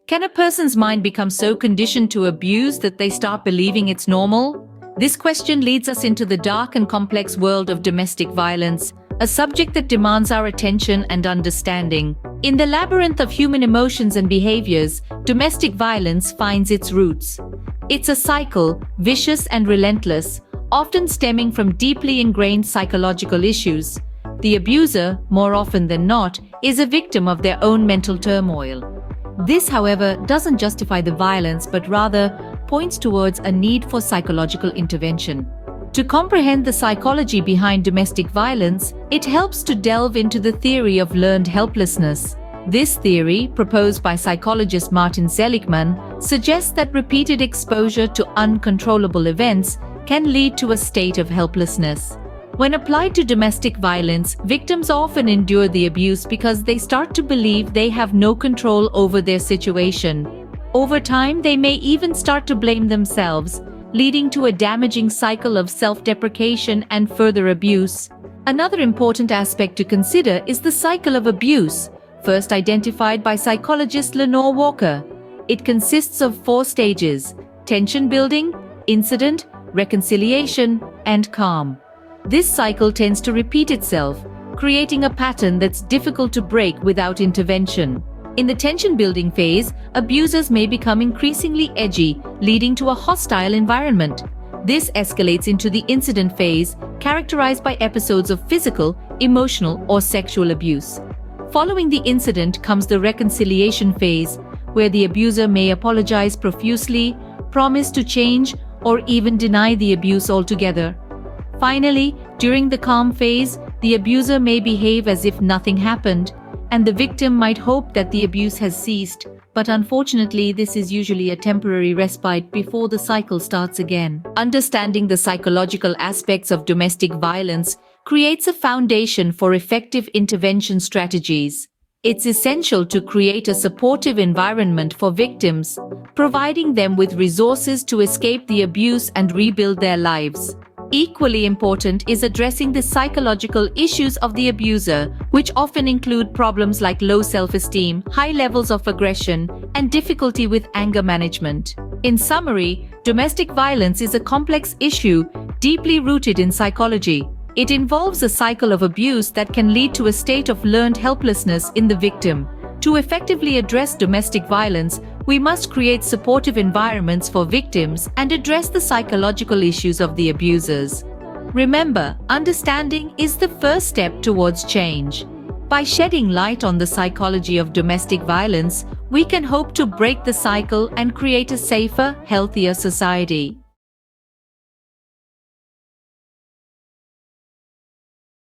Can a person's mind become so conditioned to abuse that they start believing it's normal? This question leads us into the dark and complex world of domestic violence, a subject that demands our attention and understanding. In the labyrinth of human emotions and behaviors, domestic violence finds its roots. It's a cycle, vicious and relentless, often stemming from deeply ingrained psychological issues. The abuser, more often than not, is a victim of their own mental turmoil. This, however, doesn't justify the violence but rather points towards a need for psychological intervention. To comprehend the psychology behind domestic violence, it helps to delve into the theory of learned helplessness. This theory, proposed by psychologist Martin Seligman, suggests that repeated exposure to uncontrollable events can lead to a state of helplessness. When applied to domestic violence, victims often endure the abuse because they start to believe they have no control over their situation. Over time, they may even start to blame themselves, leading to a damaging cycle of self-deprecation and further abuse. Another important aspect to consider is the cycle of abuse, first identified by psychologist Lenore Walker. It consists of 4 stages: tension building, incident, reconciliation, and calm. This cycle tends to repeat itself, creating a pattern that's difficult to break without intervention. In the tension-building phase, abusers may become increasingly edgy, leading to a hostile environment. This escalates into the incident phase, characterized by episodes of physical, emotional, or sexual abuse. Following the incident comes the reconciliation phase, where the abuser may apologize profusely, promise to change, or even deny the abuse altogether. Finally, during the calm phase, the abuser may behave as if nothing happened, and the victim might hope that the abuse has ceased, but unfortunately this is usually a temporary respite before the cycle starts again. Understanding the psychological aspects of domestic violence creates a foundation for effective intervention strategies. It's essential to create a supportive environment for victims, providing them with resources to escape the abuse and rebuild their lives. Equally important is addressing the psychological issues of the abuser, which often include problems like low self-esteem, high levels of aggression, and difficulty with anger management. In summary, domestic violence is a complex issue deeply rooted in psychology. It involves a cycle of abuse that can lead to a state of learned helplessness in the victim. To effectively address domestic violence, we must create supportive environments for victims and address the psychological issues of the abusers. Remember, understanding is the first step towards change. By shedding light on the psychology of domestic violence, we can hope to break the cycle and create a safer, healthier society.